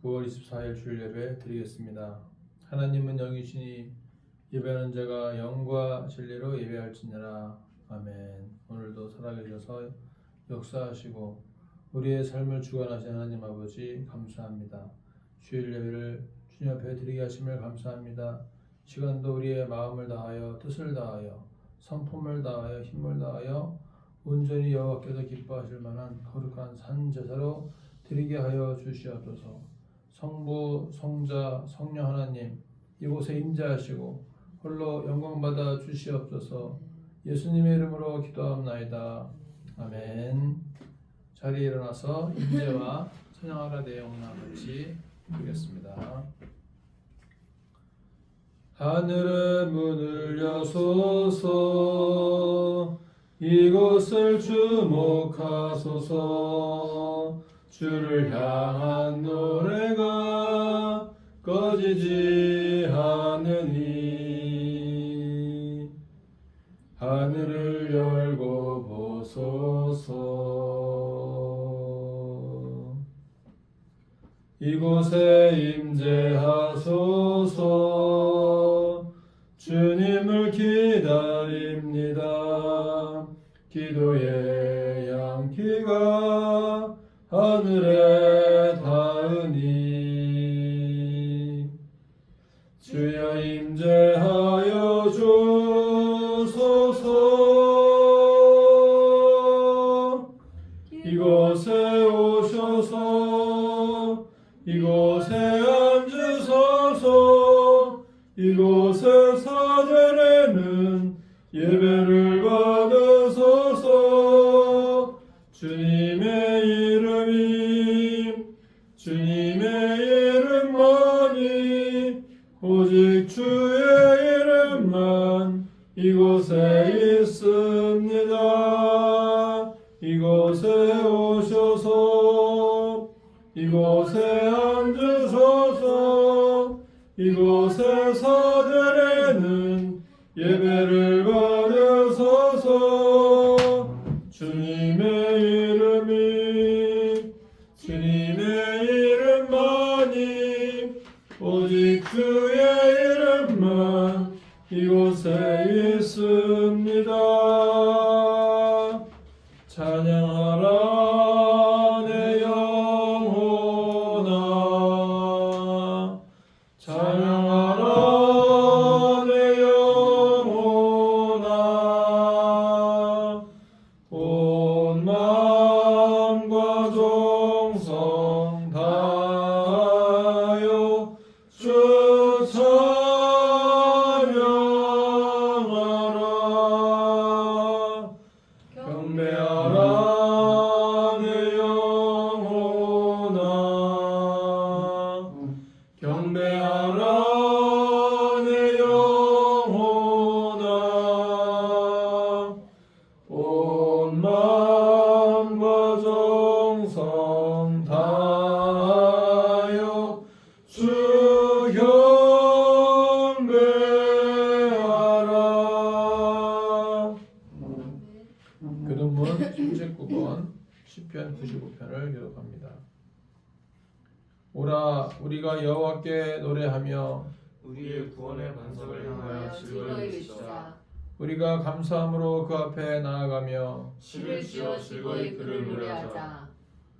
9월 24일 주일 예배 드리겠습니다. 하나님은 영이시니 예배하는 자가 영과 진리로 예배할지니라. 아멘. 오늘도 살아계셔서 역사하시고 우리의 삶을 주관하신 하나님 아버지 감사합니다. 주일 예배를 주님 앞에 드리게 하심을 감사합니다. 시간도 우리의 마음을 다하여 뜻을 다하여 성품을 다하여 힘을 다하여 온전히 여호와께서 기뻐하실 만한 거룩한 산 제사로 드리게 하여 주시옵소서. 성부, 성자, 성령 하나님 이곳에 임재하시고 홀로 영광받아 주시옵소서. 예수님의 이름으로 기도합나이다. 아멘. 자리에 일어나서 임재와 찬양하라 내용을 같이 읽겠습니다. 하늘의 문을 여소서, 이곳을 주목하소서. 주를 향한 노래가 꺼지지 않으니 하늘을 열고 보소서. 이곳에 임재하소서. 주님을 기다립니다. 기도의 양기가 하늘에 닿으니 주여 임재하여 주소서. 이곳에 오셔서 이곳에 앉으소서. 이곳에 사절에는 예배를 받으소서. 주님의 이름만이 오직 주의 이름만 이곳에 있습니다. 이곳에 오셔서 이곳에 앉으소서. 이곳에 사절에는 예배를 받으소서. 주님의 이름만이 오직 주의 이름만 이곳에 있습니다. 찬양하라 내 영혼아. 찬양하라 내 영혼아. 온 마음과 정성 다하여 주 찬양하라. 경배하라 내 영혼아. 경배하라 내 영혼아. 온 마음과 정성 다하여 주 경배하라. 교동문 39번 시편 95편을 교독합니다. 오라 우리가 여호와께 노래하며 우리의 구원의 반석을 향하여 즐거이 외치자. 우리가 감사함으로 그 앞에 나아가며 시를 지어 즐거이 그를 노래하자.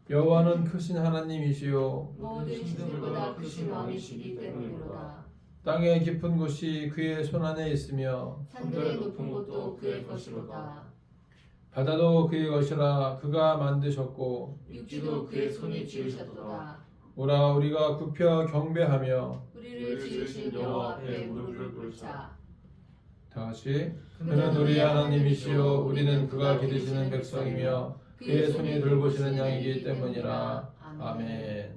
여호와는 크신 하나님이시요 모든 신들보다 크신 왕이시기 때문이로다. 땅의 깊은 곳이 그의 손안에 있으며 산들의 높은 곳도 그의 것이로다. 바다도 그의 것이라 그가 만드셨고 육지도 그의 손이 지으셨도다. 오라 우리가 굽혀 경배하며 우리를 지으신 여호와 앞에 무릎을 꿇자. 다같이 그는 우리 하나님이시요 우리는 그가 기르시는 백성이며 그의 손이 돌보시는 양이기 때문이라. 아멘.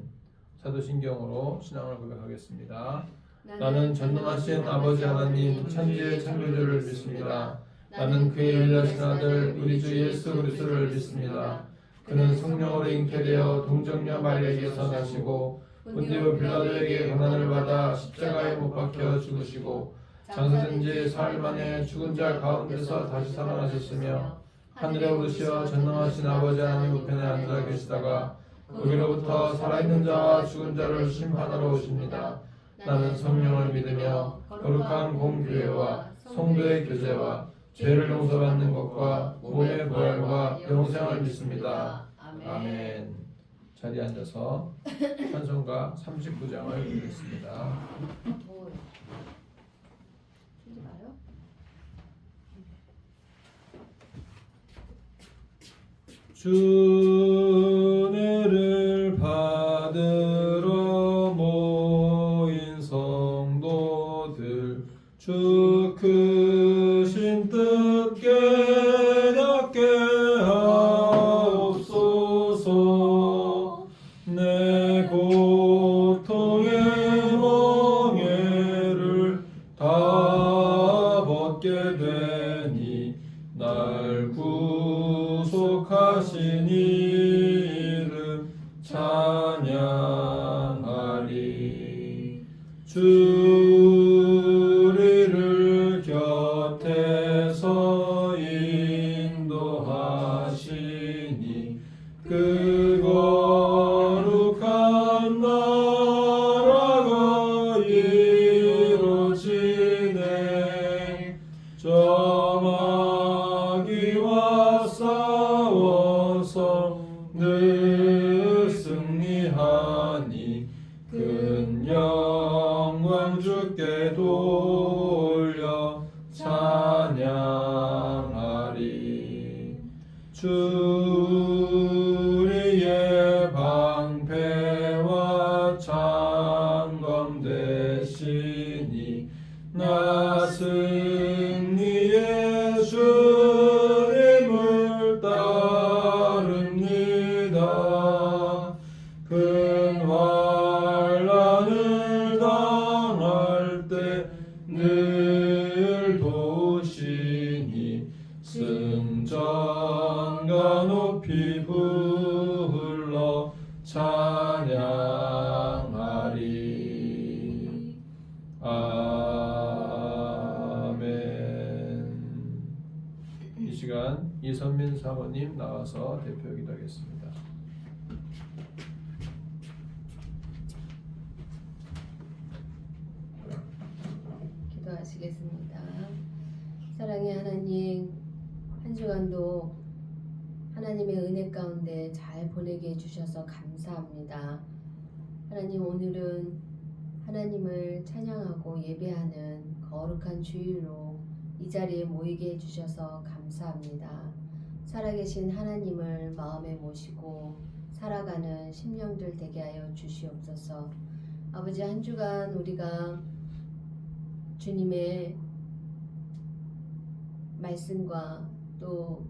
사도신경으로 신앙을 고백하겠습니다. 나는 전능하신 아버지 하나님 천지의 창조주를 믿습니다. 나는 그의 유일하신 아들 우리 주 예수 그리스도를 믿습니다. 그는 성령으로 잉태되어 동정녀 마리아에게서 나시고 본디오 빌라도에게 고난을 받아 십자가에 못 박혀 죽으시고 장사된 지 사흘 만에 죽은 자 가운데서 다시 살아나셨으며 하늘에 오르시어 전능하신 아버지 하나님 우편에 앉아 계시다가 거기로부터 살아있는 자와 죽은 자를 심판하러 오십니다. 나는 성령을 믿으며 거룩한 공교회와 성도의 교제와 죄를 용서받는 것과 몸의 부활과 영생을 믿습니다. 아멘. 자리에 앉아서 찬송가 39장을 부르겠습니다. 더워요. 쉬지 마요. 주례를 받으러 모인 성도들 주 크신 뜻 깨닫게 하옵소서. 내 고통의 멍에를 다 벗게 되니 날 구속하신 이름 찬양하리. 주리를 곁에서 인도하시니 그 거룩한 나라가 이루어지네. 저마귀와 싸워서 늘 승리하니 큰 영광 주께 돌려 찬양하리. 주리의 방패와 창검 되시니 나 승리의 주님을 따릅니다. 큰 환난을 당할 때 늘 도우시니 승전가 높이 불러 찬양하리. 아멘. 이 시간 이선민 사모님 나와서 대표 기도하겠습니다. 기도하시겠습니다. 사랑의 하나님, 한 주간도 하나님의 은혜 가운데 잘 보내게 해주셔서 감사합니다. 하나님, 오늘은 하나님을 찬양하고 예배하는 거룩한 주일로 이 자리에 모이게 해주셔서 감사합니다. 살아계신 하나님을 마음에 모시고 살아가는 심령들 되게 하여 주시옵소서. 아버지, 한 주간 우리가 주님의 말씀과 또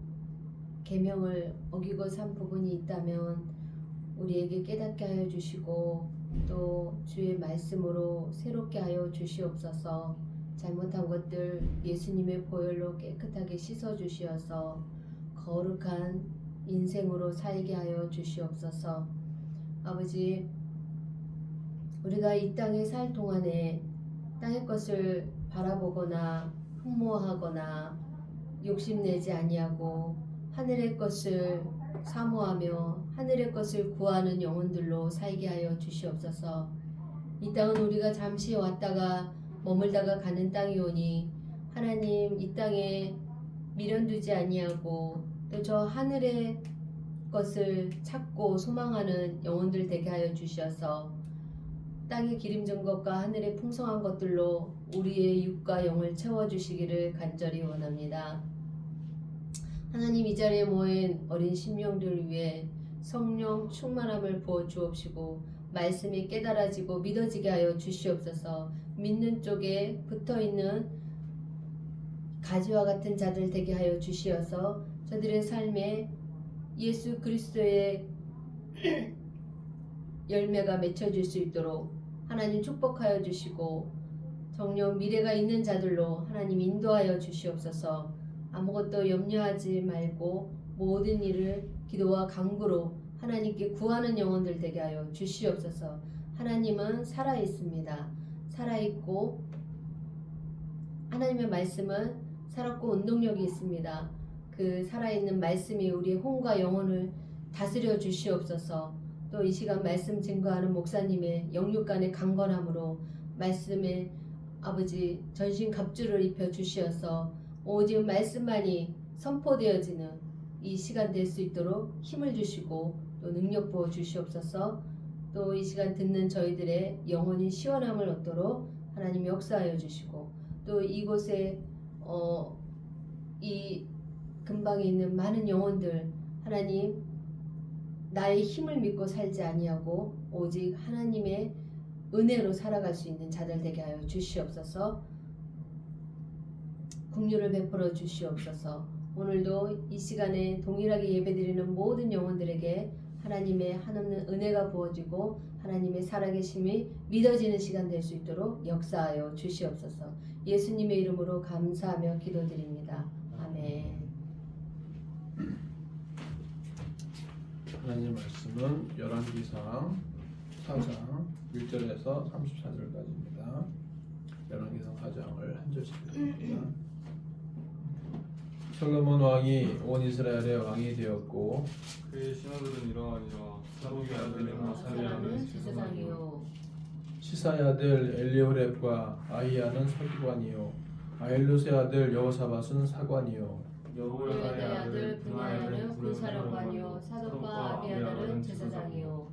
계명을 어기고 산 부분이 있다면 우리에게 깨닫게 하여 주시고 또 주의 말씀으로 새롭게 하여 주시옵소서. 잘못한 것들 예수님의 보혈로 깨끗하게 씻어 주시어서 거룩한 인생으로 살게 하여 주시옵소서. 아버지, 우리가 이 땅에 살 동안에 땅의 것을 바라보거나 흠모하거나 욕심내지 아니하고 하늘의 것을 사모하며 하늘의 것을 구하는 영혼들로 살게 하여 주시옵소서. 이 땅은 우리가 잠시 왔다가 머물다가 가는 땅이오니 하나님, 이 땅에 미련두지 아니하고 또 저 하늘의 것을 찾고 소망하는 영혼들 되게 하여 주셔서 땅의 기름진 것과 하늘의 풍성한 것들로 우리의 육과 영을 채워주시기를 간절히 원합니다. 하나님, 이 자리에 모인 어린 심령들을 위해 성령 충만함을 부어 주옵시고 말씀이 깨달아지고 믿어지게 하여 주시옵소서. 믿는 쪽에 붙어있는 가지와 같은 자들 되게 하여 주시어서 저들의 삶에 예수 그리스도의 열매가 맺혀질 수 있도록 하나님 축복하여 주시고 정녕 미래가 있는 자들로 하나님 인도하여 주시옵소서. 아무것도 염려하지 말고 모든 일을 기도와 간구로 하나님께 구하는 영혼들 되게 하여 주시옵소서. 하나님은 살아있습니다. 살아있고 하나님의 말씀은 살았고 운동력이 있습니다. 그 살아있는 말씀이 우리의 혼과 영혼을 다스려 주시옵소서. 또 이 시간 말씀 증거하는 목사님의 영육간의 강건함으로 말씀에 아버지 전신 갑주를 입혀 주시어서 오직 말씀만이 선포되어지는 이 시간 될 수 있도록 힘을 주시고 또 능력 부어 주시옵소서. 또 이 시간 듣는 저희들의 영혼이 시원함을 얻도록 하나님 역사하여 주시고 또 이곳에 이 근방에 있는 많은 영혼들 하나님 나의 힘을 믿고 살지 아니하고 오직 하나님의 은혜로 살아갈 수 있는 자들 되게 하여 주시옵소서. 긍휼을 베풀어 주시옵소서. 오늘도 이 시간에 동일하게 예배드리는 모든 영혼들에게 하나님의 한없는 은혜가 부어지고 하나님의 살아계심이 믿어지는 시간 될 수 있도록 역사하여 주시옵소서. 예수님의 이름으로 감사하며 기도드립니다. 아멘. 하나님 말씀은 열왕기상 4장 1절에서 34절까지입니다. 열왕기상 4장을 한 절씩 읽습니다. 솔로몬 왕이 온 이스라엘의 왕이 되었고 그의 신하들은 이러하니라. 사독의 아들 아사리아는 제사장이요 시사의 아들 엘리호렙과 아히야는 서기관이요 아일루스의 아들 여호사밧은 사관이요 여호야다의 아들 분하야는 군사령관이요 사독과 아비아달은 제사장이요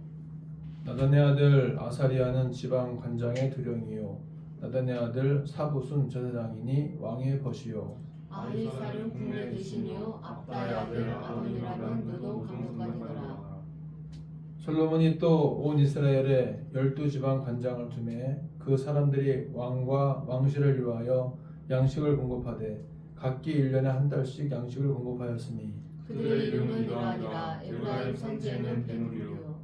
나단의 아들 아사리아는 지방 관장의 두령이요 나단의 아들 사붓은 제사장이니 왕의 벗이요 아히살은 국내 대신이요 압다의 아들 아도니람은 노동 감독관이더라. 솔로몬이 또 온 이스라엘에 12지방 관장을 두매 그 사람들이 왕과 왕실을 위하여 양식을 공급하되 각기 1년에 한 달씩 양식을 공급하였으니 그들의 이름은 이러하니라. 에브라임 산지에는 베누리요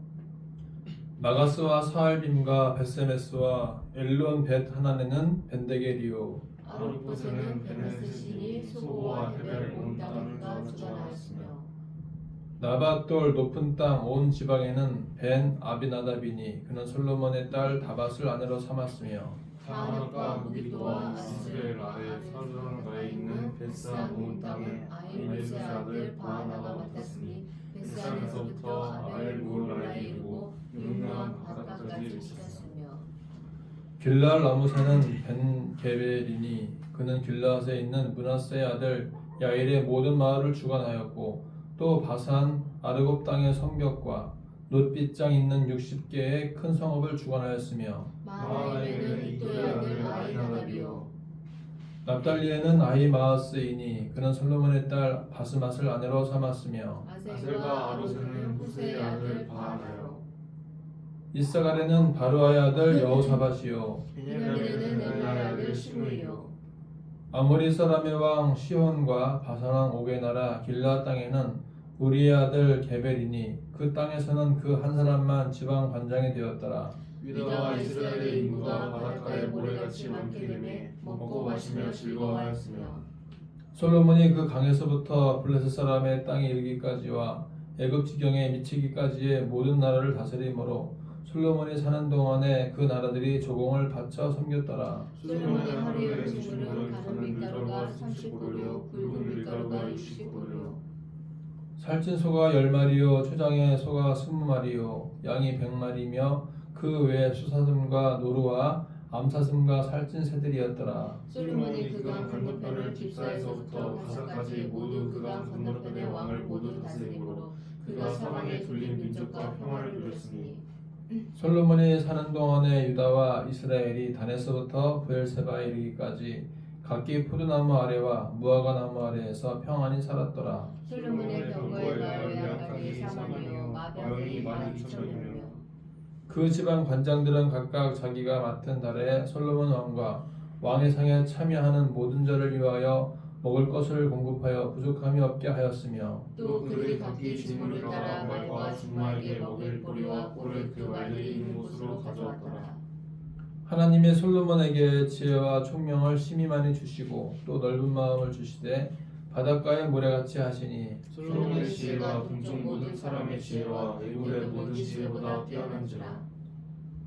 마가스와 사알빔과 벳세메스와 엘론 벳 하나네는 벤데게리요 아룻곳에는 베네스시니 소고와 헤벨 온 땅을 다 주관하였으며 나밧돌 높은 땅 온 지방에는 벤 아비나답이니 그는 솔로몬의 딸 다밧을 아내로 삼았으며 타하나과 무기도와 이스라엘 아래 사르랑가에 있는 벳산 온 땅에 아일루스의 아들 바하나가 맡았으니 벳산에서부터 아엘몰라에 이르고 용ram 바닷가까지 미쳤으며 길라알 라무세는 벤 게벨이니 그는 길라앗에 있는 므낫세의 아들 야일의 모든 마을을 주관하였고 또 바산 아르곱 땅의 성벽과 놋빛장 있는 60개의 큰 성읍을 주관하였으며 마하나임에는 이도의 아들 아히나답이요 납달리에는 아히마아스이니 그는 솔로몬의 딸 바스맛을 아내로 삼았으며 아셀과 아로스는 후세의 아들 바하나요 이사갈에는 바루아의 아들 여호사밧이요 비냐민에는 엘라의 아들 시므이요 아모리 사람의 왕 시혼과 바산 왕 옥의 나라 길라 땅에는 우리의 아들 게벨이니 그 땅에서는 그 한 사람만 지방 관장이 되었더라. 유다와 이스라엘의 인구가 바닷가에 모래같이 많게 되매 먹고 마시며 즐거워하였으며 솔로몬이 그 강에서부터 블레셋 사람의 땅에 이르기까지와 애굽 지경에 미치기까지의 모든 나라를 다스림으로 솔로몬이 사는 동안에 그 나라들이 조공을 바쳐 섬겼더라. 솔로몬의 하루의 음식물은 가는 밀가루가 30고료 굵은 밀가루가 60고료 살찐 소가 10마리요 초장의 소가 20마리요 양이 100마리며 그 외에 수사슴과 노루와 암사슴과 살찐 새들이었더라. 솔로몬이 그강 건너편을 깁사에서부터 가사까지 모두 그강 건너편의 왕을 모두 다스림으로 그가 사방에 둘린 민족과 평화를 누렸으니 솔로몬이 사는 동안에 유다와 이스라엘이 단에서부터 브엘세바에 이르기까지 각기 포도나무 아래와 무화과 나무 아래에서 평안히 살았더라. 솔로몬의 병거에가 외양간이 4만이요 마병이 12,000이며 그 지방 관장들은 각각 자기가 맡은 달에 솔로몬 왕과 왕의 상에 참여하는 모든 자를 위하여 먹을 것을 공급하여 부족함이 없게 하였으며 또 그들이 각기 진물을 따라 말과 준마에게 먹일 보리와 꿀을 그 말들이 있는 곳으로 가져왔더라. 하나님이 솔로몬에게 지혜와 총명을 심히 많이 주시고 또 넓은 마음을 주시되 바닷가의 모래같이 하시니 솔로몬의 지혜가 동쪽 모든 사람의 지혜와 애굽의 모든 지혜보다 뛰어난지라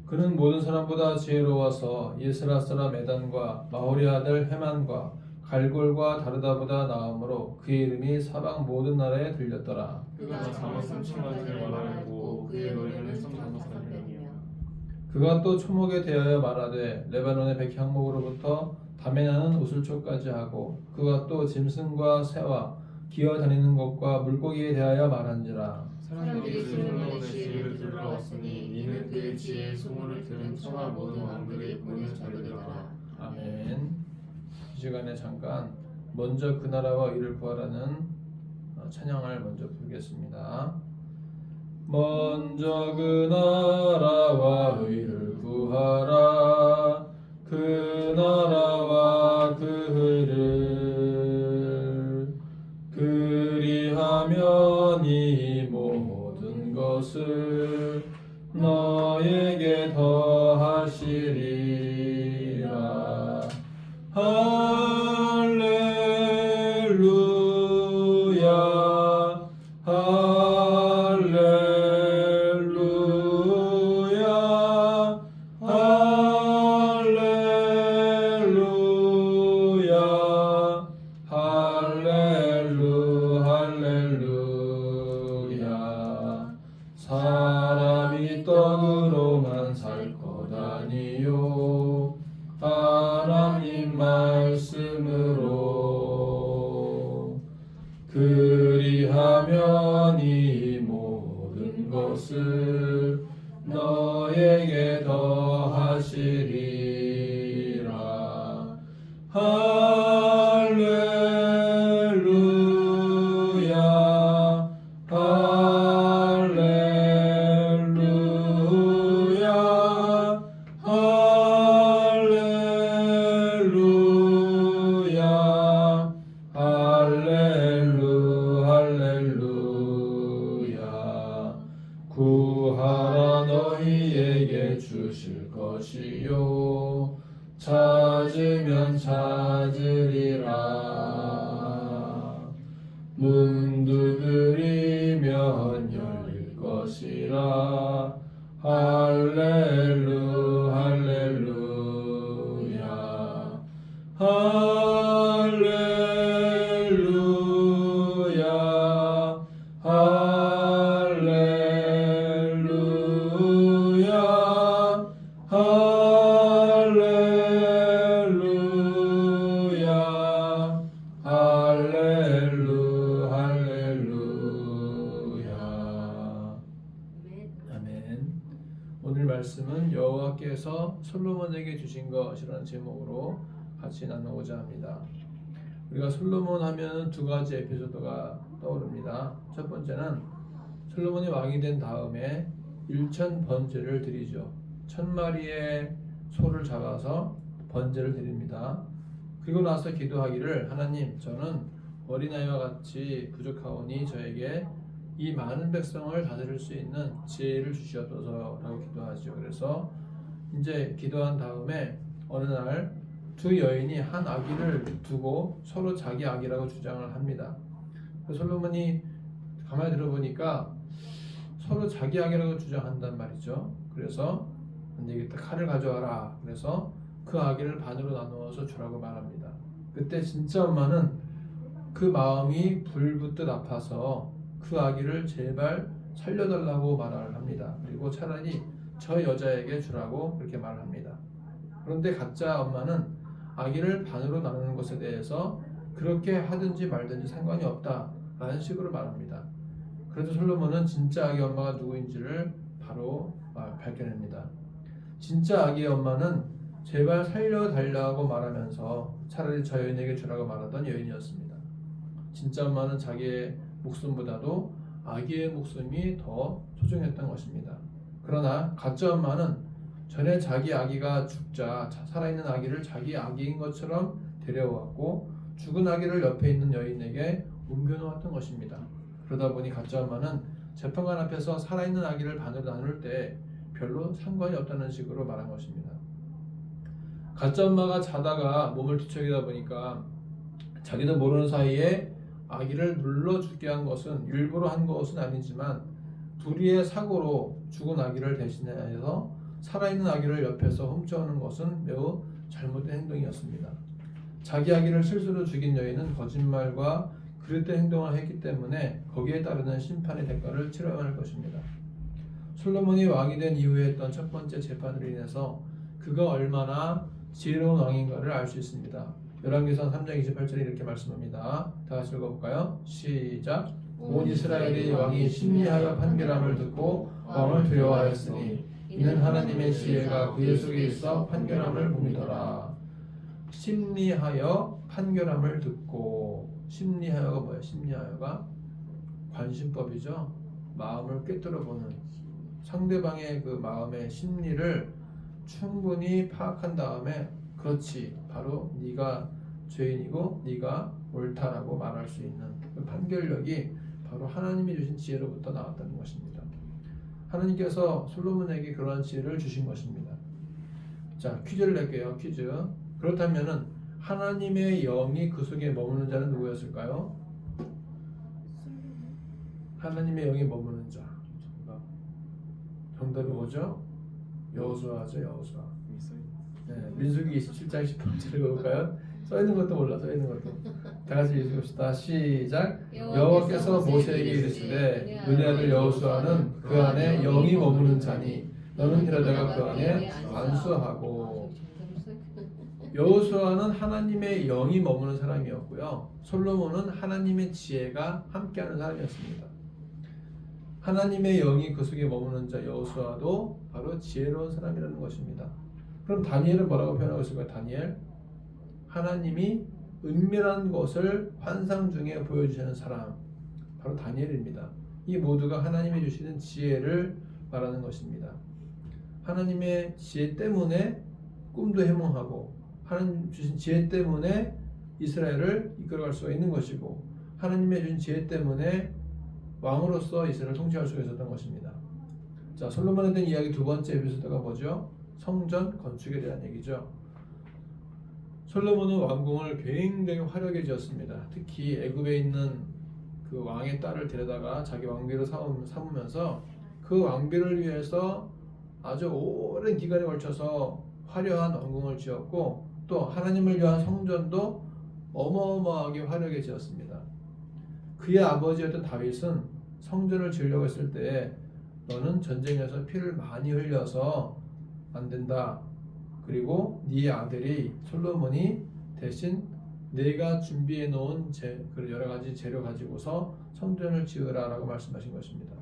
그는 모든 사람보다 지혜로워서 예스라 사람 에단과 마호리 아들 헤만과 갈골과 다르다보다 나음으로 그의 이름이 사방 모든 나라에 들렸더라. 그가 잠을 삼천가지를 말하였고 그의 노래는 해성장사들이며 그가 또 초목에 대하여 말하되 레바논의 백향목으로부터 담에 나는 우슬초까지 하고 그가 또 짐승과 새와 기어다니는 것과 물고기에 대하여 말한지라. 사람들이 솔로몬의 지혜를 들으러왔으니 이는 그의 지혜의 소문을 들은 천하 모든 왕들의 문을 자르더라. 아멘. 이 시간에 잠깐 먼저 그 나라와 이를 구하라는 찬양을 먼저 부르겠습니다. 먼저 그 나라와 의를 구하라. 그 나라와 그 의를 그리하면 이 모든 것을 너에게 더하시리라. 할렐루야 할렐루야 할렐루야 할렐루야. 사람이 떡으로만 살 것 아니요 하나님 말씀으로 그리하면 이 모든 것을 너에게 더하시리라. 할렐루야 할렐루야 할렐루야 할렐루야. 구하라 너희에게 주실 것이요 찾으면 찾으리라. 문 두드리면 열릴 것이라. 할렐루 할렐루야 할렐루야 할렐루야 할렐루야 할렐루야. 아멘. 오늘 말씀은 여호와께서 솔로몬에게 주신 것이라는 제목으로 같이 나누고자 합니다. 우리가 솔로몬 하면 두 가지 에피소드가 떠오릅니다. 첫 번째는 솔로몬이 왕이 된 다음에 일천 번제를 드리죠. 1000마리의 소를 잡아서 번제를 드립니다. 그리고 나서 기도하기를 하나님 저는 어린아이와 같이 부족하오니 저에게 이 많은 백성을 다스릴 수 있는 지혜를 주시옵소서라고 기도하죠. 그래서 이제 기도한 다음에 어느 날 두 여인이 한 아기를 두고 서로 자기 아기라고 주장을 합니다. 솔로몬이 가만히 들어보니까 서로 자기 아기라고 주장한단 말이죠. 그래서 안 되겠다, 칼을 가져와라. 그래서 그 아기를 반으로 나누어서 주라고 말합니다. 그때 진짜 엄마는 그 마음이 불붙듯 아파서 그 아기를 제발 살려달라고 말을 합니다. 그리고 차라리 저 여자에게 주라고 그렇게 말을 합니다. 그런데 가짜 엄마는 아기를 반으로 나누는 것에 대해서 그렇게 하든지 말든지 상관이 없다라는 식으로 말합니다. 그래도 솔로몬은 진짜 아기 엄마가 누구인지를 바로 밝혀냅니다. 진짜 아기의 엄마는 제발 살려달라고 말하면서 차라리 저 여인에게 주라고 말하던 여인이었습니다. 진짜 엄마는 자기의 목숨보다도 아기의 목숨이 더 소중했던 것입니다. 그러나 가짜 엄마는 전에 자기 아기가 죽자 살아있는 아기를 자기 아기인 것처럼 데려왔고 죽은 아기를 옆에 있는 여인에게 옮겨놓았던 것입니다. 그러다 보니 가짜 엄마는 재판관 앞에서 살아있는 아기를 반으로 나눌 때 별로 상관이 없다는 식으로 말한 것입니다. 가짜 엄마가 자다가 몸을 뒤척이다 보니까 자기도 모르는 사이에 아기를 눌러 죽게 한 것은 일부러 한 것은 아니지만 불의의 사고로 죽은 아기를 대신해서 살아있는 아기를 옆에서 훔쳐오는 것은 매우 잘못된 행동이었습니다. 자기 아기를 실수로 죽인 여인은 거짓말과 그릇된 행동을 했기 때문에 거기에 따르는 심판의 대가를 치러야 할 것입니다. 솔로몬이 왕이 된 이후에 했던 첫 번째 재판으로 인해서 그가 얼마나 지혜로운 왕인가를 알 수 있습니다. 열왕기상 3장 28절에 이렇게 말씀합니다. 다 같이 읽어볼까요? 시작. 온 이스라엘이 왕이 심리하여 판결함을 듣고 왕을 두려워하였으니 이는 하나님의 지혜가 그의 속에 있어 판결함을 봅니더라. 심리하여 판결함을 듣고, 심리하여가 뭐예요? 심리하여가 관심법이죠. 마음을 꿰뚫어 보는, 상대방의 그 마음의 심리를 충분히 파악한 다음에 그렇지, 바로 네가 죄인이고 네가 옳다라고 말할 수 있는 그 판결력이 바로 하나님이 주신 지혜로부터 나왔다는 것입니다. 하나님께서 솔로몬에게 그러한 지혜를 주신 것입니다. 자, 퀴즈를 낼게요. 퀴즈. 그렇다면은 하나님의 영이 그 속에 머무는 자는 누구였을까요? 하나님의 영이 머무는 자. 정답이 뭐죠? 여호수아죠. 여호수아. 네, 민수기 27장 10절을 읽어볼까요? 써있는 것도 몰라. 써있는 것도. 다 같이 읽읍시다. 시작. 여호와께서 모세에게 이르시되 너네 아들 여호수아는 그 안에 영이 머무는 자니 너는 데려다가 그 안에 안수하고. 여호수아는 하나님의 영이 머무는 사람이었고요. 솔로몬은 하나님의 지혜가 함께하는 사람이었습니다. 하나님의 영이 그 속에 머무는 자 여호수아도 바로 지혜로운 사람이라는 것입니다. 그럼 다니엘은 뭐라고 표현하고 있을까요? 다니엘, 하나님이 은밀한 것을 환상 중에 보여주시는 사람, 바로 다니엘입니다. 이 모두가 하나님이 주시는 지혜를 말하는 것입니다. 하나님의 지혜 때문에 꿈도 해몽하고, 하나님 주신 지혜 때문에 이스라엘을 이끌어갈 수가 있는 것이고, 하나님의 주신 지혜 때문에 왕으로서 이스라엘을 통치할 수 있었던 것입니다. 자, 솔로몬에 대한 이야기 두 번째 에피소드가 뭐죠? 성전 건축에 대한 얘기죠. 솔로몬은 왕궁을 굉장히 화려하게 지었습니다. 특히 애굽에 있는 그 왕의 딸을 데려다가 자기 왕비로 삼으면서 그 왕비를 위해서 아주 오랜 기간에 걸쳐서 화려한 왕궁을 지었고, 또 하나님을 위한 성전도 어마어마하게 화려하게 지었습니다. 그의 아버지였던 다윗은 성전을 지으려고 했을 때 너는 전쟁에서 피를 많이 흘려서 안 된다. 그리고 네 아들이 솔로몬이 대신 내가 준비해 놓은 여러 가지 재료 가지고서 성전을 지으라라고 말씀하신 것입니다.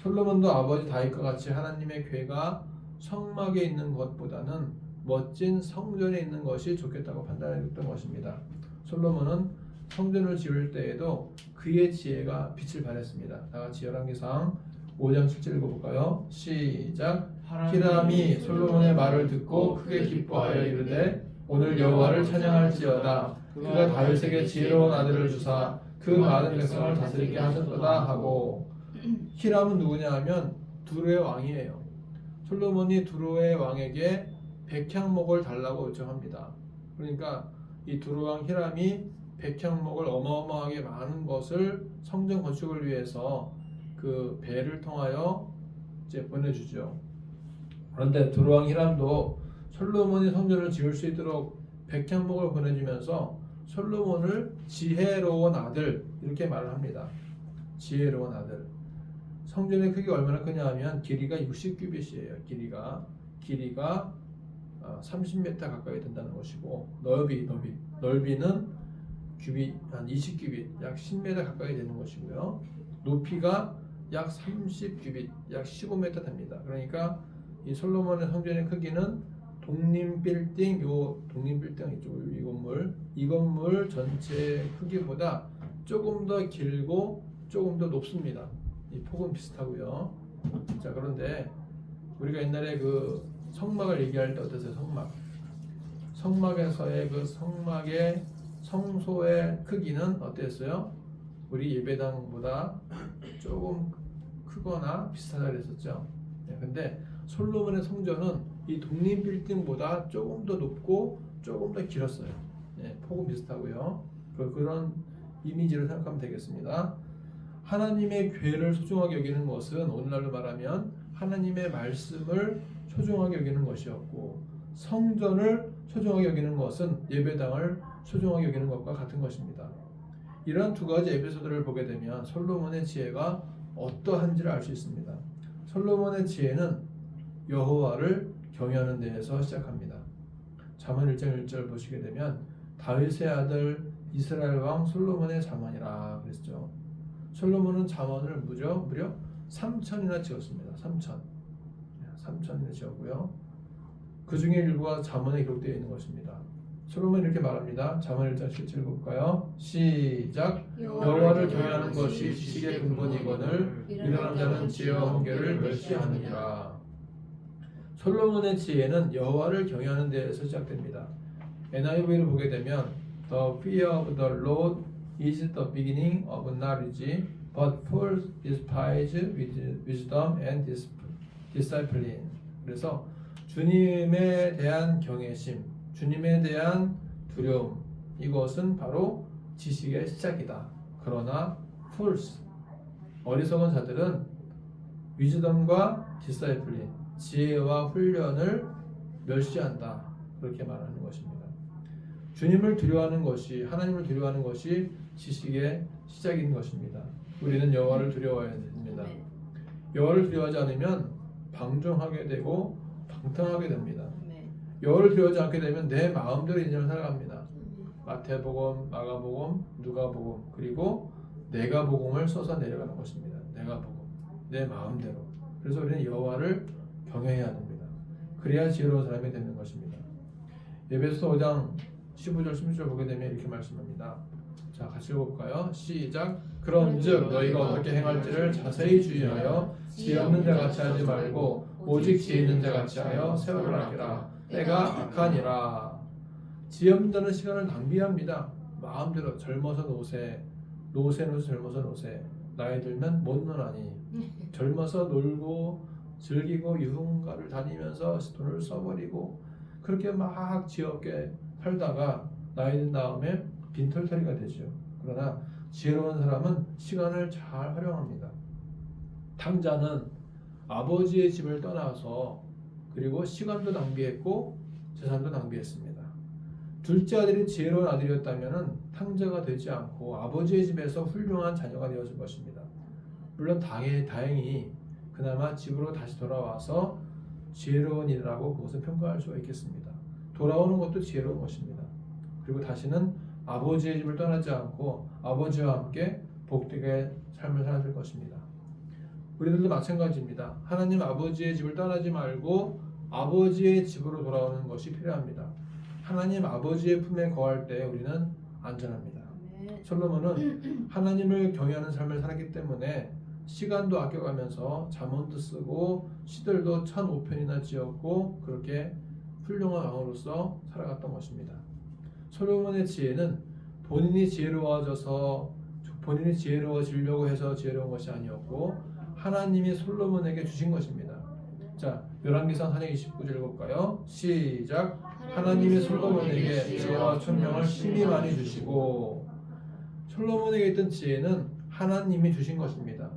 솔로몬도 아버지 다윗과 같이 하나님의 궤가 성막에 있는 것보다는 멋진 성전에 있는 것이 좋겠다고 판단했던 것입니다. 솔로몬은 성전을 지을 때에도 그의 지혜가 빛을 발했습니다. 다 같이 열왕기상 5장 7절 읽어볼까요? 시작. 히람이 솔로몬의 말을 듣고 크게 기뻐하여 이르되 오늘 여호와를 찬양할지어다. 그가 다윗에게 지혜로운 아들을 주사 그 많은 백성을 다스리게 하셨도다 하고. 히람은 누구냐 하면 두로의 왕이에요. 솔로몬이 두로의 왕에게 백향목을 달라고 요청합니다. 그러니까 이 두로 왕 히람이 백향목을 어마어마하게 많은 것을 성전 건축을 위해서 그 배를 통하여 이제 보내주죠. 그런데 두로 왕 히람도 솔로몬이 성전을 지을 수 있도록 백향목을 보내주면서 솔로몬을 지혜로운 아들 이렇게 말을 합니다. 지혜로운 아들. 성전의 크기가 얼마나 크냐 하면 길이가 60규빗이에요. 길이가 30m 가까이 된다는 것이고, 넓이는 규빗 한 20규빗, 약 10m 가까이 되는 것이고요. 높이가 약 30규빗, 약 15m 됩니다. 그러니까 이 솔로몬의 성전의 크기는 독립빌딩, 독립빌딩 이쪽 이 건물 전체 크기보다 조금 더 길고 조금 더 높습니다. 이 폭은 비슷하고요. 자, 그런데 우리가 옛날에 그 성막을 얘기할 때 어떠세요? 성막에서의 그 성막의 성소의 크기는 어땠어요? 우리 예배당보다 조금 크거나 비슷하다 그랬었죠. 네, 근데 솔로몬의 성전은 이 독립 빌딩보다 조금 더 높고 조금 더 길었어요. 네, 폭은 비슷하고요. 그런 이미지를 생각하면 되겠습니다. 하나님의 궤를 소중하게 여기는 것은 오늘날로 말하면 하나님의 말씀을 소중하게 여기는 것이었고, 성전을 소중하게 여기는 것은 예배당을 소중하게 여기는 것과 같은 것입니다. 이러한 두 가지 에피소드를 보게 되면 솔로몬의 지혜가 어떠한지를 알 수 있습니다. 솔로몬의 지혜는 여호와를 경외하는 데에서 시작합니다. 잠언 1장 1절 보시게 되면 다윗의 아들 이스라엘 왕 솔로몬의 잠언이라 그랬죠. 솔로몬은 잠언을 무려 3,000이나 지었습니다. 3,000이나 지었고요. 그 중에 일부가 잠언에 기록되어 있는 것입니다. 솔로몬이 이렇게 말합니다. 잠언 1장 17절 볼까요? 시작. 여호와를 경외하는 것이 지식의 근본이거늘 미련한 자는 지혜와 훈계를 멸시하느니라. 솔로몬의 지혜는 여호와를 경외하는 데에서 시작됩니다. NIV를 보게 되면 The fear of the Lord is the beginning of knowledge, but fools despise wisdom and discipline. 그래서 주님에 대한 경외심, 주님에 대한 두려움, 이것은 바로 지식의 시작이다. 그러나 fools, 어리석은 자들은 wisdom과 discipline, 지혜와 훈련을 멸시한다. 그렇게 말하는 것입니다. 주님을 두려워하는 것이, 하나님을 두려워하는 것이 지식의 시작인 것입니다. 우리는 여호와를 두려워해야 됩니다. 여호와를 두려워하지 않으면 방종하게 되고 방탕하게 됩니다. 여호와를 두려워하지 않게 되면 내 마음대로 인생을 살아갑니다. 마태복음, 마가복음, 누가복음, 그리고 내가복음을 써서 내려가는 것입니다. 내가복음, 내 마음대로. 그래서 우리는 여호와를 경외해야 됩니다. 그래야 지혜로운 사람이 되는 것입니다. 에베소서 5장 15절 16절 보게 되면 이렇게 말씀합니다. 자, 같이 읽어볼까요? 시작. 그런즉 너희가 어떻게 행할지를 자세히 주의하여 지혜 없는 자 같이 하지 말고 오직 지혜 있는 자 같이 하여 세월을 아끼라. 때가 악하니라. 지혜 없는 자는 시간을 낭비합니다. 마음대로 젊어서 노세 젊어서 노세. 나이 들면 못 노나니. 젊어서 놀고 즐기고 유흥가를 다니면서 돈을 써버리고 그렇게 막 지혜 없게 살다가 나이 든 다음에 빈털터리가 되죠. 그러나 지혜로운 사람은 시간을 잘 활용합니다. 탕자는 아버지의 집을 떠나서 그리고 시간도 낭비했고 재산도 낭비했습니다. 둘째 아들이 지혜로운 아들이었다면 탕자가 되지 않고 아버지의 집에서 훌륭한 자녀가 되었을 것입니다. 물론 다행히 그나마 집으로 다시 돌아와서 지혜로운 일이라고 그것을 평가할 수가 있겠습니다. 돌아오는 것도 지혜로운 것입니다. 그리고 다시는 아버지의 집을 떠나지 않고 아버지와 함께 복되게 삶을 살아갈 것입니다. 우리들도 마찬가지입니다. 하나님 아버지의 집을 떠나지 말고 아버지의 집으로 돌아오는 것이 필요합니다. 하나님 아버지의 품에 거할 때 우리는 안전합니다. 솔로몬은 하나님을 경외하는 삶을 살았기 때문에 시간도 아껴가면서 잠언도 쓰고 시들도 1,005편이나 지었고 그렇게 훌륭한 왕으로서 살아갔던 것입니다. 솔로몬의 지혜는 본인이 지혜로워지려고 해서 지혜로운 것이 아니었고 하나님이 솔로몬에게 주신 것입니다. 자, 열왕기상 4장 29절 읽어볼까요? 시작. 하나님이 솔로몬에게 지혜와 총명을 심히 많이 주시고. 솔로몬에게 있던 지혜는 하나님이 주신 것입니다.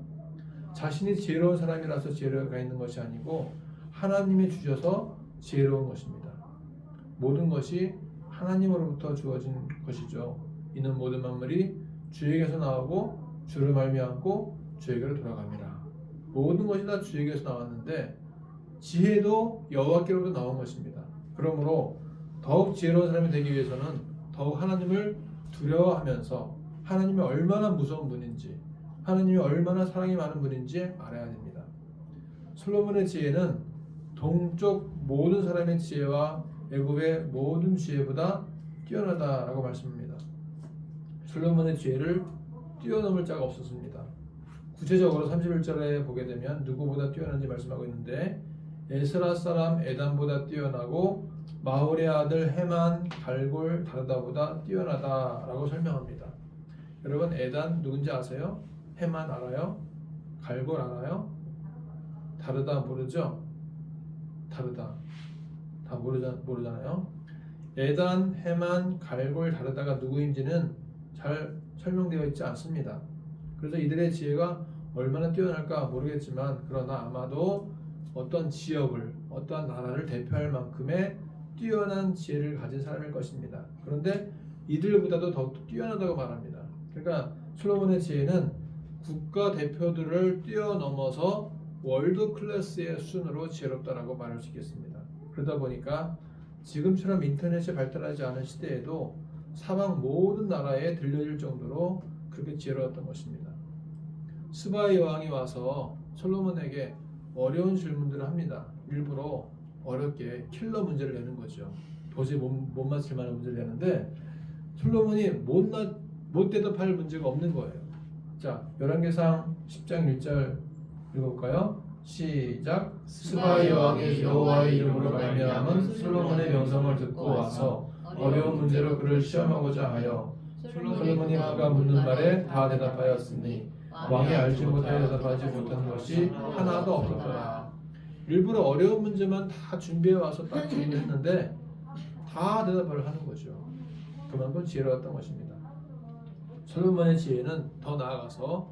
자신이 지혜로운 사람이라서 지혜가 있는 것이 아니고 하나님이 주셔서 지혜로운 것입니다. 모든 것이 하나님으로부터 주어진 것이죠. 이는 모든 만물이 주에게서 나오고 주를 말미암고 주에게로 돌아갑니다. 모든 것이 다 주에게서 나왔는데 지혜도 여호와께로부터 나온 것입니다. 그러므로 더욱 지혜로운 사람이 되기 위해서는 더욱 하나님을 두려워하면서 하나님이 얼마나 무서운 분인지 하나님이 얼마나 사랑이 많은 분인지 알아야 됩니다. 솔로몬의 지혜는 동쪽 모든 사람의 지혜와 애굽의 모든 지혜보다 뛰어나다라고 말씀합니다. 솔로몬의 지혜를 뛰어넘을 자가 없었습니다. 구체적으로 31절에 보게 되면 누구보다 뛰어난지 말씀하고 있는데 에스라 사람 에단보다 뛰어나고 마홀의 아들 헤만 갈골 다르다보다 뛰어나다라고 설명합니다. 여러분 에단 누군지 아세요? 헤만 알아요? 갈골 알아요? 다르다 모르죠? 다르다 다 모르잖아요. 에단, 헤만, 갈골 다르다가 누구인지는 잘 설명되어 있지 않습니다. 그래서 이들의 지혜가 얼마나 뛰어날까 모르겠지만 그러나 아마도 어떤 지역을 어떠한 나라를 대표할 만큼의 뛰어난 지혜를 가진 사람일 것입니다. 그런데 이들보다도 더욱 뛰어나다고 말합니다. 그러니까 솔로몬의 지혜는 국가 대표들을 뛰어넘어서 월드 클래스의 수준으로 지혜롭다라고 말할 수 있겠습니다. 그러다 보니까 지금처럼 인터넷이 발달하지 않은 시대에도 사방 모든 나라에 들려질 정도로 그렇게 지혜로웠던 것입니다. 스바의 왕이 와서 솔로몬에게 어려운 질문들을 합니다. 일부러 어렵게 킬러 문제를 내는 거죠. 도저히 못 맞힐 만한 문제를 내는데 솔로몬이 못 대답할 문제가 없는 거예요. 자, 열왕기상 10장 1절 읽어볼까요? 시작. 스바의 왕이 여호와의 이름으로 말미암은 솔로몬의 명성을 듣고 와서 어려운 문제로 그를 시험하고자 하여 솔로몬이 그가 묻는 말에 다 대답하였으니 왕이 알지 못하여 대답하지 못한 것이 하나도 없었더라. 일부러 어려운 문제만 다 준비해 와서 딱 질문했는데 다 대답을 하는 거죠. 그만큼 지혜로웠던 것입니다. 솔로몬의 지혜는 더 나아가서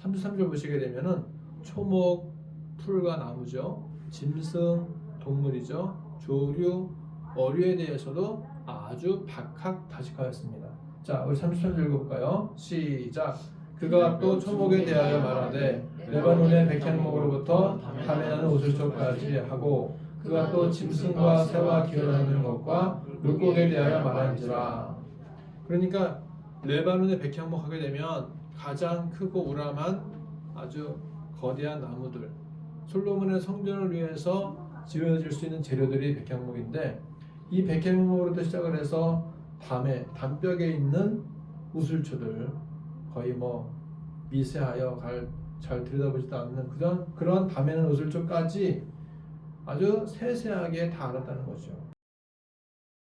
33절 보시게 되면은 초목, 풀과 나무죠, 짐승, 동물이죠, 조류, 어류에 대해서도 아주 박학다식하였습니다. 자, 우리 33절 읽어볼까요? 시작. 그가 또 초목에 대하여 말하되 레바논의 백향목으로부터 담에 나는 우슬초까지 하고 그가 또 짐승과 새와 기어다니는 것과 물고기에 대하여 말하는지라. 그러니까 레바논의 백향목 하게 되면 가장 크고 우람한 아주 거대한 나무들, 솔로몬의 성전을 위해서 지어질 수 있는 재료들이 백향목인데 이 백향목으로부터 시작을 해서 담벽에 있는 우슬초들, 거의 뭐 미세하여 잘 들여다보지도 않는 그런 담에는 우슬초까지 아주 세세하게 다 알았다는 거죠.